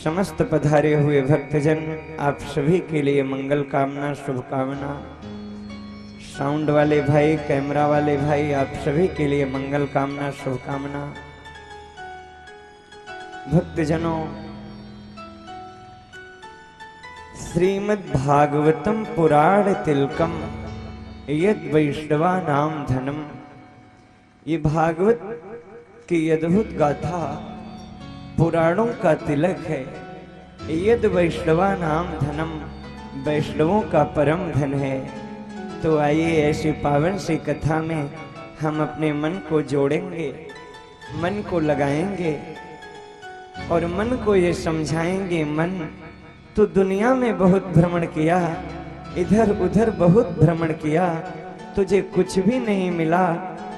समस्त पधारे हुए भक्तजन, आप सभी के लिए मंगल कामना, शुभकामना। साउंड वाले भाई, कैमरा वाले भाई, आप सभी के लिए मंगल कामना, शुभकामना। भक्तजनों, श्रीमद् भागवतम पुराण तिलकम यद वैष्णवा नाम धनम। ये भागवत की अद्भुत गाथा पुराणों का तिलक है। यद वैष्णवा नाम धनम, वैष्णवों का परम धन है। तो आइए ऐसी पावन सी कथा में हम अपने मन को जोड़ेंगे, मन को लगाएंगे और मन को ये समझाएंगे, मन तो दुनिया में बहुत भ्रमण किया, इधर उधर बहुत भ्रमण किया, तुझे कुछ भी नहीं मिला।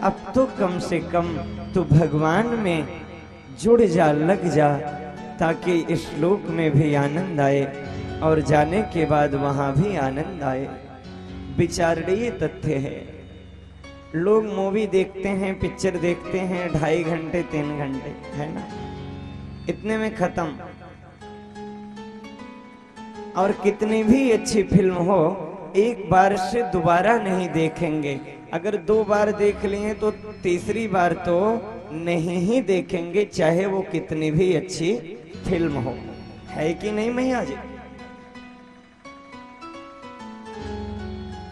अब तो कम से कम तू भगवान में जुड़ जा, लग जा, ताकि इस लोक में भी आनंद आए और जाने के बाद वहां भी आनंद आए। विचारणीय तथ्य है। लोग मूवी देखते हैं, पिक्चर देखते हैं 2.5 घंटे 3 घंटे, है ना, इतने में खत्म। और कितनी भी अच्छी फिल्म हो, एक बार से दोबारा नहीं देखेंगे। अगर 2 बार देख लिए तो तीसरी बार तो नहीं ही देखेंगे, चाहे वो कितनी भी अच्छी फिल्म हो। है कि नहीं मैया जी?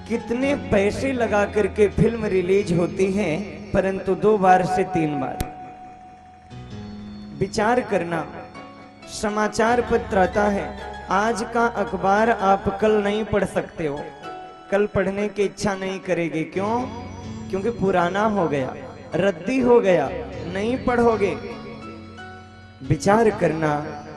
कितने पैसे लगा करके फिल्म रिलीज होती है, परंतु 2 बार से 3 बार। विचार करना। समाचार पत्र आता है, आज का अखबार आप कल नहीं पढ़ सकते हो, कल पढ़ने की इच्छा नहीं करेगी। क्यों? क्योंकि पुराना हो गया, रद्दी हो गया, नहीं पढ़ोगे। विचार करना,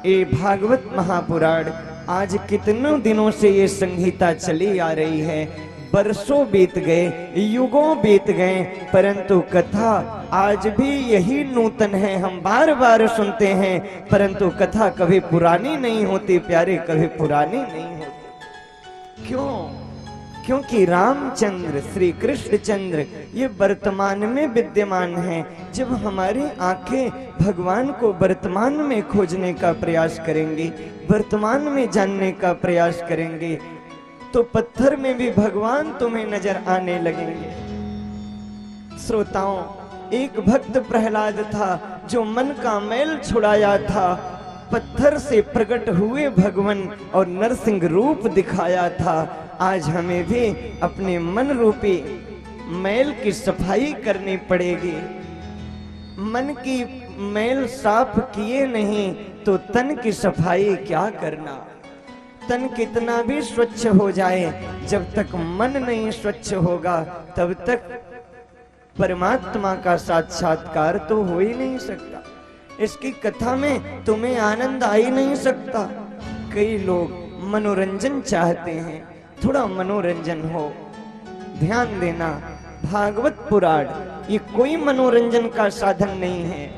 ये भागवत महापुराण आज कितनों दिनों से ये संहिता चली आ रही है। बरसों बीत गए, युगों बीत गए, परंतु कथा आज भी यही नूतन है। हम बार बार सुनते हैं, परंतु कथा कभी पुरानी नहीं होती प्यारे, कभी पुरानी नहीं होती। क्यों? क्योंकि रामचंद्र, श्री कृष्णचंद्र ये वर्तमान में विद्यमान है। जब हमारी आंखें भगवान को वर्तमान में खोजने का प्रयास करेंगी, वर्तमान में जानने का प्रयास करेंगे, तो पत्थर में भी भगवान तुम्हें नजर आने लगेंगे। श्रोताओं, एक भक्त प्रहलाद था जो मन का मैल छुड़ाया था, पत्थर से प्रकट हुए भगवान और नरसिंह रूप दिखाया था। आज हमें भी अपने मन रूपी मैल की सफाई करनी पड़ेगी। मन की मैल साफ किए नहीं तो तन की सफाई क्या करना। तन कितना भी स्वच्छ हो जाए, जब तक मन नहीं स्वच्छ होगा तब तक परमात्मा का साक्षात्कार तो हो ही नहीं सकता। इसकी कथा में तुम्हें आनंद आ ही नहीं सकता। कई लोग मनोरंजन चाहते हैं, थोड़ा मनोरंजन हो। ध्यान देना, भागवत पुराण ये कोई मनोरंजन का साधन नहीं है।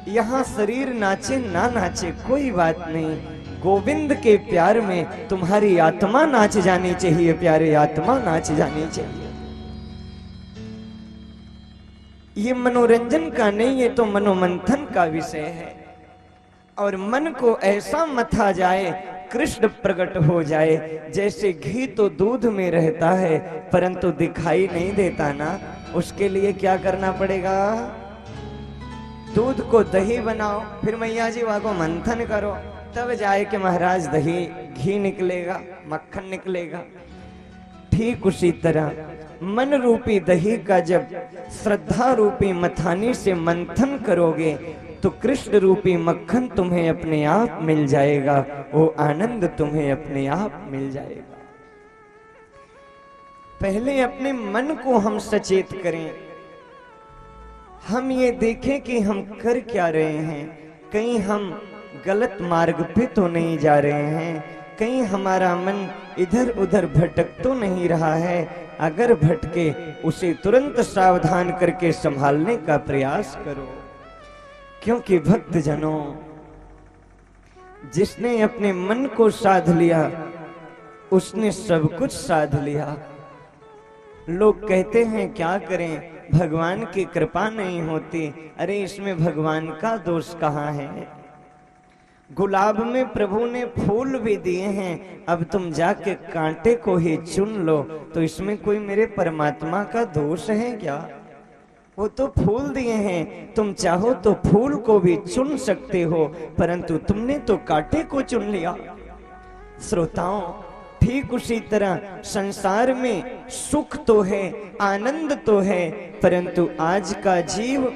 यहाँ शरीर नाचे ना नाचे कोई बात नहीं, गोविंद के प्यार में तुम्हारी आत्मा नाच जानी चाहिए प्यारे, आत्मा नाच जानी चाहिए। ये मनोरंजन का नहीं, ये तो मनोमंथन का विषय है। और मन को ऐसा मथा जाए, कृष्ण प्रकट हो जाए। जैसे घी तो दूध में रहता है परंतु दिखाई नहीं देता ना, उसके लिए क्या करना पड़ेगा? दूध को दही बनाओ, फिर मैया जी वहां को मंथन करो, तब जाए कि महाराज दही घी निकलेगा, मक्खन निकलेगा। ठीक उसी तरह मन रूपी दही का जब श्रद्धा रूपी मथानी से मंथन करोगे तो कृष्ण रूपी मक्खन तुम्हें अपने आप मिल जाएगा, वो आनंद तुम्हें अपने आप मिल जाएगा। पहले अपने मन को हम सचेत करें, हम ये देखें कि हम कर क्या रहे हैं। कहीं हम गलत मार्ग पे तो नहीं जा रहे हैं, कहीं हमारा मन इधर उधर भटक तो नहीं रहा है। अगर भटके उसे तुरंत सावधान करके संभालने का प्रयास करो। क्योंकि भक्तजनों, जिसने अपने मन को साध लिया उसने सब कुछ साध लिया। लोग कहते हैं क्या करें, भगवान की कृपा नहीं होती। अरे इसमें भगवान का दोष कहाँ है? गुलाब में प्रभु ने फूल भी दिए हैं, अब तुम जाके कांटे को ही चुन लो, तो इसमें कोई मेरे परमात्मा का दोष है क्या? वो तो फूल दिए हैं, तुम चाहो तो फूल को भी चुन सकते हो, परंतु तुमने तो कांटे को चुन लिया। श्रोताओं, ठीक उसी तरह संसार में सुख तो है, आनंद तो है, परंतु आज का जीव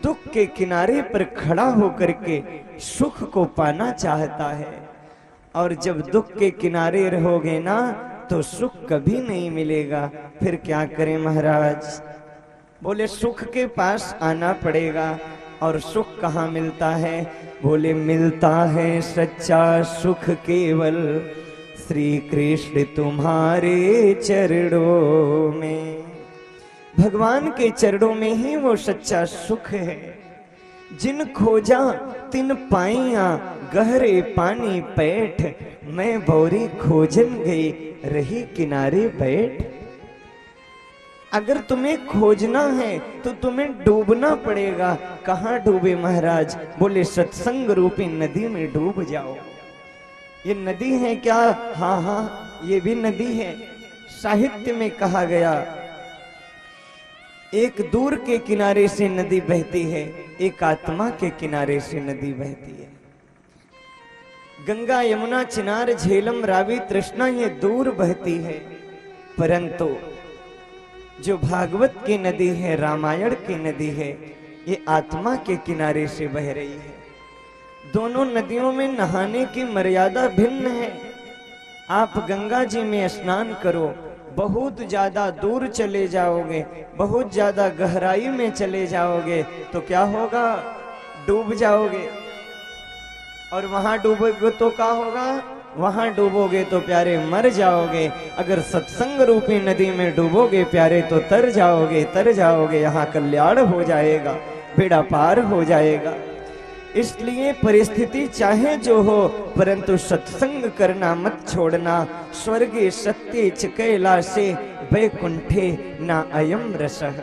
दुख के किनारे पर खड़ा होकर के सुख को पाना चाहता है, और जब दुख के किनारे रहोगे ना तो सुख कभी नहीं मिलेगा। फिर क्या करें महाराज? बोले सुख के पास आना पड़ेगा। और सुख कहाँ मिलता है? बोले मिलता है सच्चा सुख केवल श्री कृष्ण तुम्हारे चरणों में। भगवान के चरणों में ही वो सच्चा सुख है। जिन खोजा तिन पाइया गहरे पानी पैठ, मैं बौरी खोजन गई रही किनारे बैठ। अगर तुम्हें खोजना है तो तुम्हें डूबना पड़ेगा। कहाँ डूबे महाराज? बोले सत्संग रूपी नदी में डूब जाओ। ये नदी है क्या? हाँ हाँ, ये भी नदी है। साहित्य में कहा गया, एक दूर के किनारे से नदी बहती है, एक आत्मा के किनारे से नदी बहती है। गंगा यमुना चिनार झेलम रावी तृष्णा ये दूर बहती है, परंतु जो भागवत की नदी है, रामायण की नदी है, ये आत्मा के किनारे से बह रही है। दोनों नदियों में नहाने की मर्यादा भिन्न है। आप गंगा जी में स्नान करो, बहुत ज्यादा दूर चले जाओगे, बहुत ज्यादा गहराई में चले जाओगे तो क्या होगा? डूब जाओगे। और वहां डूबोगे तो क्या होगा? वहां डूबोगे तो प्यारे मर जाओगे। अगर सत्संग रूपी नदी में डूबोगे प्यारे तो तर जाओगे, तर जाओगे, यहाँ कल्याण हो जाएगा, बेड़ा पार हो जाएगा। इसलिए परिस्थिति चाहे जो हो, परंतु सत्संग करना मत छोड़ना। स्वर्गे सत्य च कैलासे वैकुंठे ना अयम रसः।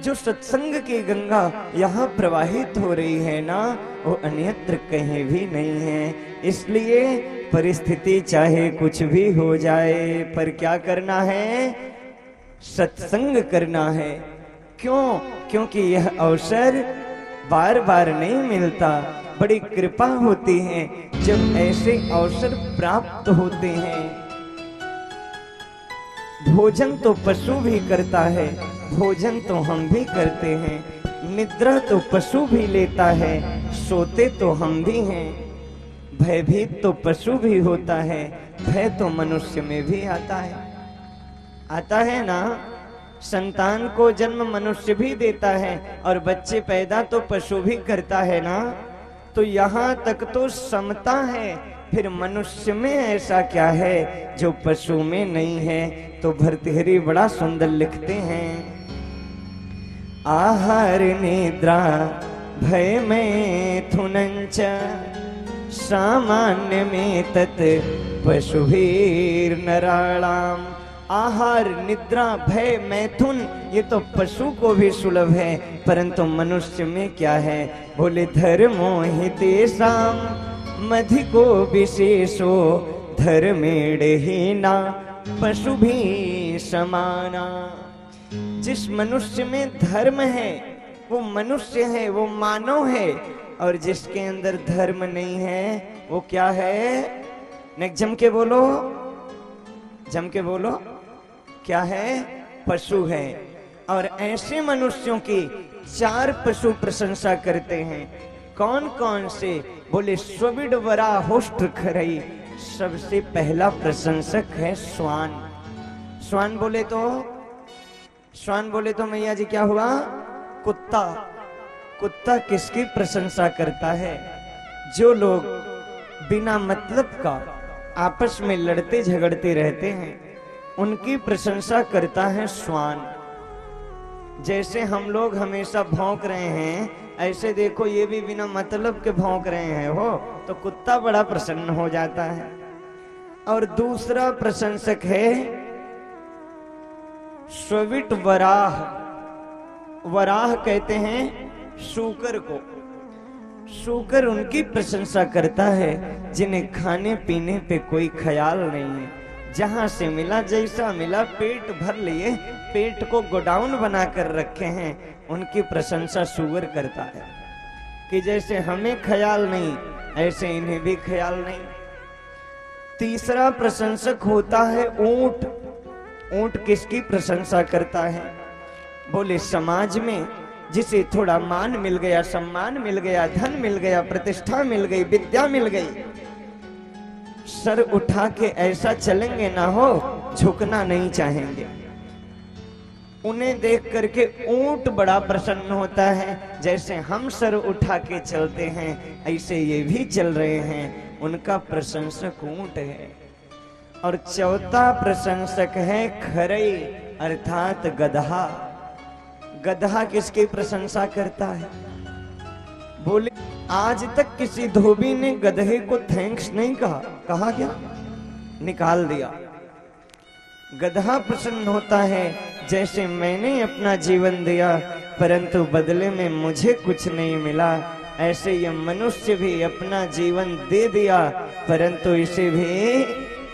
जो सत्संग की गंगा यहाँ प्रवाहित हो रही है ना, वो अन्यत्र कहीं भी नहीं है। इसलिए परिस्थिति चाहे कुछ भी हो जाए, पर क्या करना है? सत्संग करना है। क्यों? क्योंकि यह अवसर बार बार नहीं मिलता। बड़ी कृपा होती है जब ऐसे अवसर प्राप्त होते हैं। भोजन तो पशु भी करता है, भोजन तो हम भी करते हैं। निद्रा तो पशु भी लेता है, सोते तो हम भी हैं। भयभीत तो पशु भी होता है, भय तो मनुष्य में भी आता है। आता है ना? संतान को जन्म मनुष्य भी देता है, और बच्चे पैदा तो पशु भी करता है ना। तो यहाँ तक तो समता है, फिर मनुष्य में ऐसा क्या है जो पशु में नहीं है? तो भर्तृहरि बड़ा सुंदर लिखते हैं, आहार निद्रा भय मैथुनञ्च सामान्य में तत् पशुभिर नराणाम। आहार निद्रा भय मैथुन ये तो पशु को भी सुलभ है, परंतु मनुष्य में क्या है? बोले धर्मो हि तेषां मधिको विशेषो धर्मेणहीना पशु भी समाना। जिस मनुष्य में धर्म है वो मनुष्य है, वो मानव है, और जिसके अंदर धर्म नहीं है वो क्या है? नेक जम के बोलो, जम के बोलो, क्या है? पशु है। और ऐसे मनुष्यों की चार पशु प्रशंसा करते हैं। कौन कौन से? बोले स्वविड वरा होष्ट खरई, सबसे पहला प्रशंसक है श्वान। श्वान बोले तो, श्वान बोले तो मैया जी क्या हुआ? कुत्ता। कुत्ता किसकी प्रशंसा करता है? जो लोग बिना मतलब का आपस में लड़ते झगड़ते रहते हैं, उनकी प्रशंसा करता है श्वान। जैसे हम लोग हमेशा भौंक रहे हैं, ऐसे देखो ये भी बिना मतलब के भौंक रहे हैं हो, तो कुत्ता बड़ा प्रसन्न हो जाता है। और दूसरा प्रशंसक है स्वविट वराह। वराह कहते हैं शूकर को। सोकर उनकी प्रशंसा करता है जिन्हें खाने पीने पे कोई ख्याल नहीं है। जहां से मिला जैसा मिला पेट भर लिए, पेट को गोडाउन बनाकर रखे हैं, उनकी प्रशंसा सूअर करता है कि जैसे हमें ख्याल नहीं ऐसे इन्हें भी ख्याल नहीं। तीसरा प्रशंसक होता है ऊंट। ऊंट किसकी प्रशंसा करता है? बोले समाज में जिसे थोड़ा मान मिल गया, सम्मान मिल गया, धन मिल गया, प्रतिष्ठा मिल गई, विद्या मिल गई, सर उठा के ऐसा चलेंगे ना हो, झुकना नहीं चाहेंगे। उन्हें देख करके ऊंट बड़ा प्रसन्न होता है। जैसे हम सर उठा के चलते हैं ऐसे ये भी चल रहे हैं, उनका प्रशंसक ऊंट है। और चौथा प्रशंसक है खरई अर्थात गधा। गधा किसकी प्रशंसा करता है? बोले आज तक किसी धोबी ने गधे को थैंक्स नहीं कहा। कहा क्या? निकाल दिया। गधा प्रसन्न होता है जैसे मैंने अपना जीवन दिया परंतु बदले में मुझे कुछ नहीं मिला, ऐसे ये मनुष्य भी अपना जीवन दे दिया परंतु इसे भी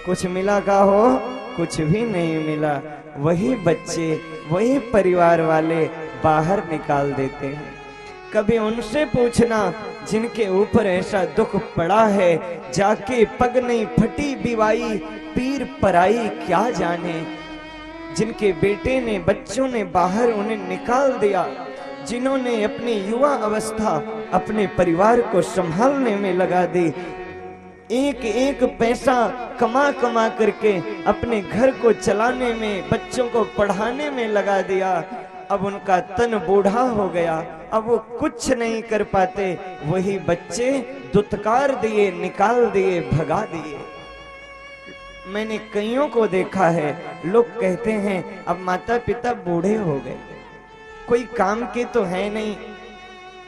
कुछ मिला का हो? कुछ भी नहीं मिला। वही बच्चे, वही परिवार वाले बाहर निकाल देते हैं। कभी उनसे पूछना जिनके ऊपर ऐसा दुख पड़ा है, जाके पग नहीं फटी बिवाई, पीर पराई क्या जाने। जिनके बेटे ने, बच्चों ने बाहर उन्हें निकाल दिया, जिन्होंने अपनी युवा अवस्था अपने परिवार को संभालने में लगा दी, एक एक पैसा कमा कमा करके अपने घर को चलाने में, बच्चों को पढ़ाने में लगा दिया। अब उनका तन बूढ़ा हो गया, अब वो कुछ नहीं कर पाते। वही बच्चे दुत्कार दिए, निकाल दिए, भगा दिए। मैंने कईयों को देखा है, लोग कहते हैं अब माता पिता बूढ़े हो गए, कोई काम के तो है नहीं।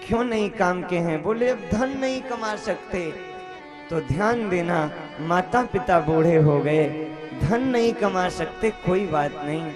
क्यों नहीं काम के हैं? बोले अब धन नहीं कमा सकते। तो ध्यान देना, माता पिता बूढ़े हो गए, धन नहीं कमा सकते, कोई बात नहीं।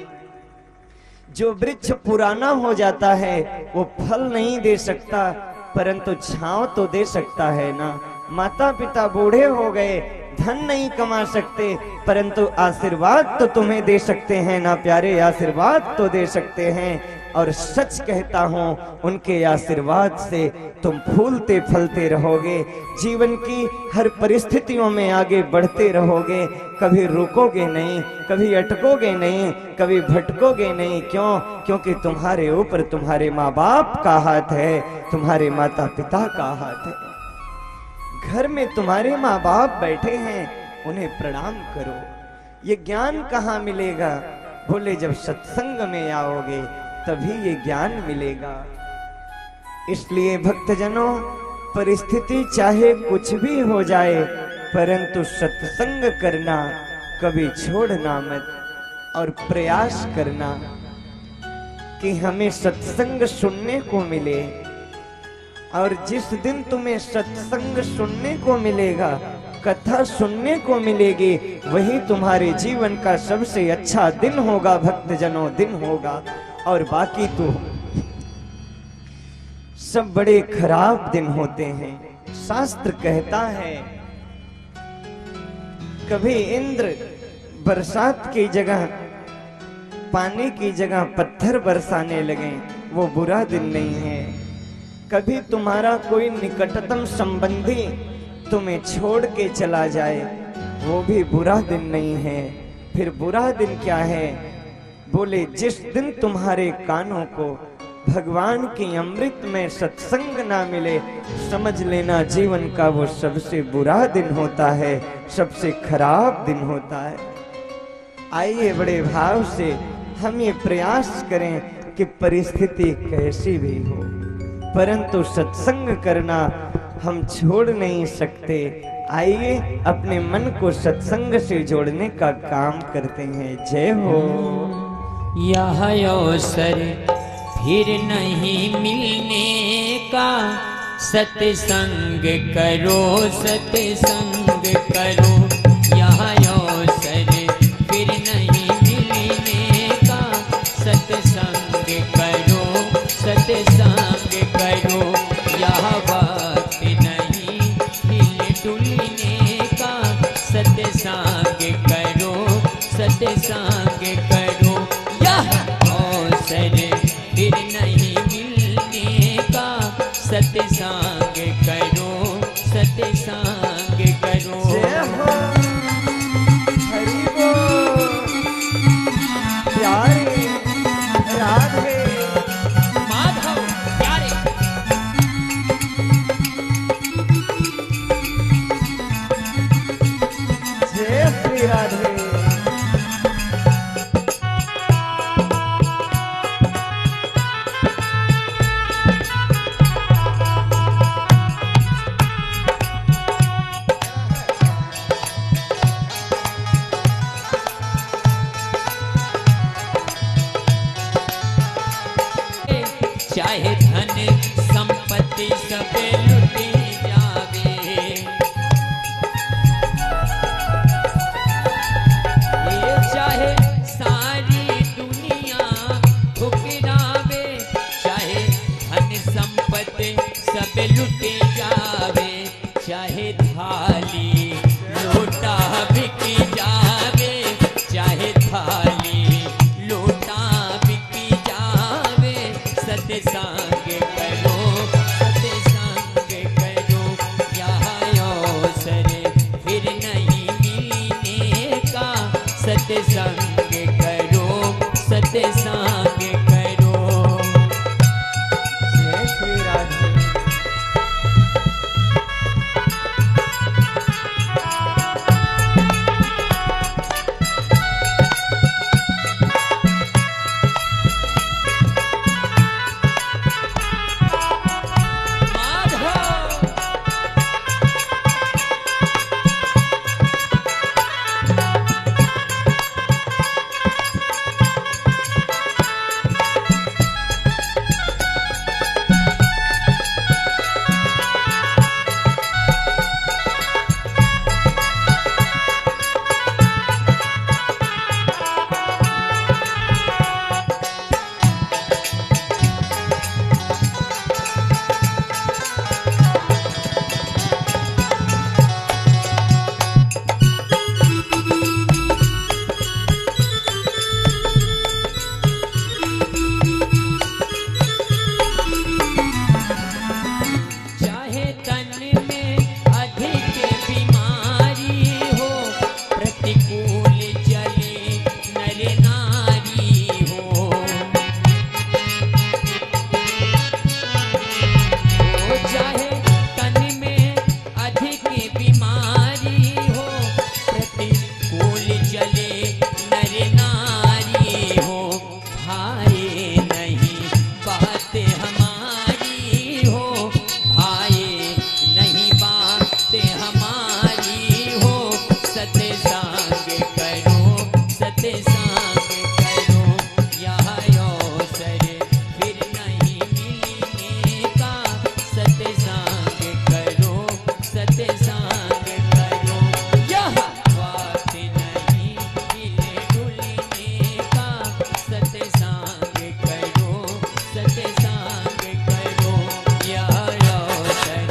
जो वृक्ष पुराना हो जाता है वो फल नहीं दे सकता परंतु छांव तो दे सकता है ना। माता पिता बूढ़े हो गए, धन नहीं कमा सकते परंतु आशीर्वाद तो तुम्हें दे सकते हैं ना प्यारे, आशीर्वाद तो दे सकते हैं। और सच कहता हूँ उनके आशीर्वाद से तुम फूलते फलते रहोगे, जीवन की हर परिस्थितियों में आगे बढ़ते रहोगे, कभी रुकोगे नहीं, कभी अटकोगे नहीं, कभी भटकोगे नहीं। क्यों? क्योंकि तुम्हारे ऊपर तुम्हारे माँ बाप का हाथ है, तुम्हारे माता पिता का हाथ है। घर में तुम्हारे माँ बाप बैठे हैं, उन्हें प्रणाम करो। ये ज्ञान कहाँ मिलेगा? बोले जब सत्संग में आओगे तभी ये ज्ञान मिलेगा। इसलिए भक्तजनों, परिस्थिति चाहे कुछ भी हो जाए परंतु सत्संग करना कभी छोड़ना मत। और प्रयास करना कि हमें सत्संग सुनने को मिले। और जिस दिन तुम्हें सत्संग सुनने को मिलेगा, कथा सुनने को मिलेगी, वही तुम्हारे जीवन का सबसे अच्छा दिन होगा भक्तजनों, दिन होगा। और बाकी तो सब बड़े खराब दिन होते हैं। शास्त्र कहता है कभी इंद्र बरसात की जगह, पानी की जगह पत्थर बरसाने लगे, वो बुरा दिन नहीं है। कभी तुम्हारा कोई निकटतम संबंधी तुम्हें छोड़ के चला जाए, वो भी बुरा दिन नहीं है। फिर बुरा दिन क्या है? बोले जिस दिन तुम्हारे कानों को भगवान की अमृत में सत्संग ना मिले, समझ लेना जीवन का वो सबसे बुरा दिन होता है, सबसे खराब दिन होता है। आइए बड़े भाव से हम ये प्रयास करें कि परिस्थिति कैसी भी हो परंतु सत्संग करना हम छोड़ नहीं सकते। आइए अपने मन को सत्संग से जोड़ने का काम करते हैं। जय हो। यह अवसर फिर नहीं मिलने का, सत्संग करो, सत्संग करो। यह अवसर फिर नहीं मिलने का, सत्संग करो, सत्संग करो। यह बात डुलने का सत्संग करो, सत्संग करो। यह अवसर फिर नहीं मिलने का सत्संग करो, सत्संग करो। जय हो हरि बोल प्यारे राधे माधव प्यारे। जय श्री राधे। चाहे धन संपत्ति सब लुटी जावे, ये चाहे सारी दुनिया ठुकरावे, चाहे धन संपत्ति सब लुटी जावे, चाहे थाली लोटा बिक जावे, चाहे थाली लोटा बिक जावे, सत्संग करो, सत्संग करो। यह अवसर फिर नहीं मिलने का सत्संग करो, सत्संग करो। जय श्री राधे। चाहे तन में अधिक बीमारी हो, प्रतिकूल चले नर नारी हो, चाहे तन में अधिक बीमारी हो, प्रतिकूल चले नर नारी हो, भाए नहीं बात हमारी हो, भाए नहीं बात हमारी हो, सत्संग करो, सत्संग करो। यह अवसर फिर नहीं मिलने का सत्संग करो, सत्संग करो। यह बात नहीं मिले डुलने का सत्संग करो, सत्संग करो। यह अवसर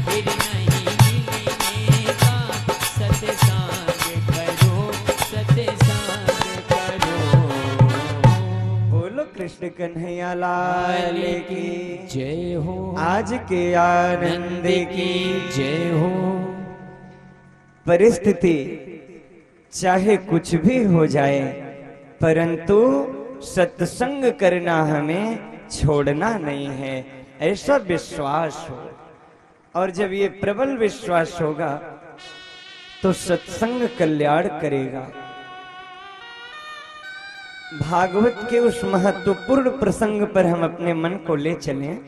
फिर नहीं मिलने का सत्संग करो, सत्संग करो। बोलो कृष्ण कन्हैया लाल की जय हो, आज के आनंद की जय हो। परिस्थिति चाहे कुछ भी हो जाए, परंतु सत्संग करना हमें छोड़ना नहीं है, ऐसा विश्वास हो। और जब ये प्रबल विश्वास होगा तो सत्संग कल्याण करेगा। भागवत के उस महत्वपूर्ण प्रसंग पर हम अपने मन को ले चलें,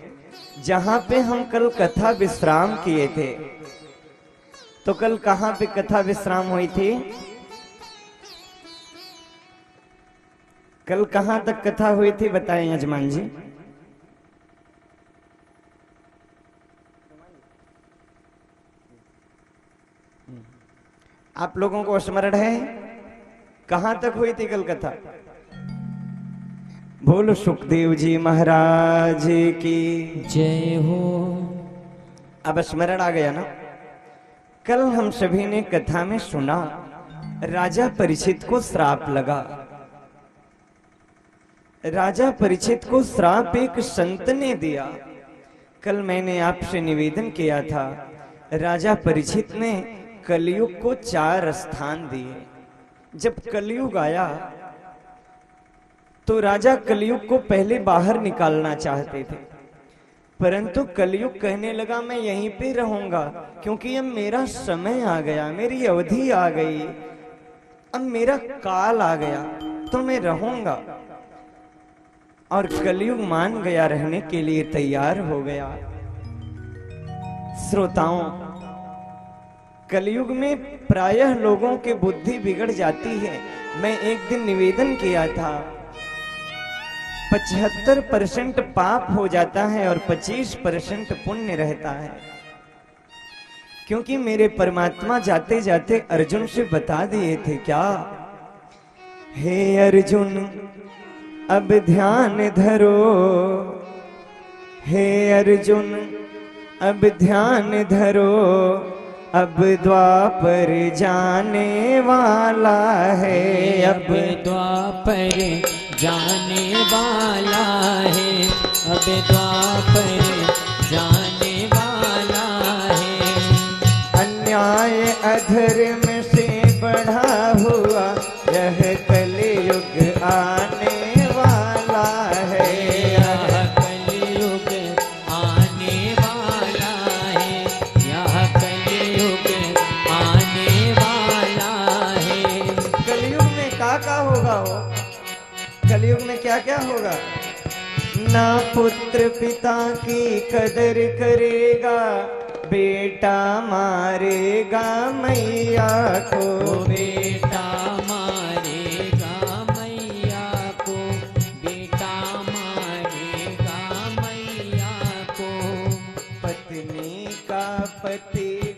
जहां पे हम कल कथा विश्राम किए थे। तो कल कहां पे कथा विश्राम हुई थी? कल कहां तक कथा हुई थी बताएं यजमान जी। आप लोगों को स्मरण है कहां तक हुई थी कल कथा? बोलो सुखदेव जी महाराज की जय हो। अब स्मरण आ गया ना? कल हम सभी ने कथा में सुना, राजा परीक्षित को श्राप लगा। राजा परीक्षित को श्राप एक संत ने दिया। कल मैंने आपसे निवेदन किया था, राजा परीक्षित ने कलयुग को 4 स्थान दिए। जब कलयुग आया तो राजा कलयुग को पहले बाहर निकालना चाहते थे, परंतु कलयुग कहने लगा मैं यहीं पे रहूंगा, क्योंकि अब मेरा समय आ गया, मेरी अवधि आ गई, अब मेरा काल आ गया, तो मैं रहूंगा। और कलयुग मान गया, रहने के लिए तैयार हो गया। श्रोताओं, कलयुग में प्रायः लोगों की बुद्धि बिगड़ जाती है। मैं एक दिन निवेदन किया था, 75% पाप हो जाता है और 25% पुण्य रहता है। क्योंकि मेरे परमात्मा जाते जाते अर्जुन से बता दिए थे क्या, हे अर्जुन अब ध्यान धरो, हे अर्जुन अब ध्यान धरो, अब द्वापर जाने वाला है, अब द्वापर जाने वाला है, अब द्वापर जाने वाला है। अन्याय अधर्म से बढ़ा हुआ यह कलयुग आने वाला है, यह कलयुग आने वाला है, यह कलयुग आने वाला है। कलयुग में क्या होगा हो? कलयुग में क्या क्या होगा? ना पुत्र पिता की कदर करेगा, बेटा मारेगा मैया को, बेटा मारेगा मैया को, बेटा मारेगा मैया को। पत्नी का पति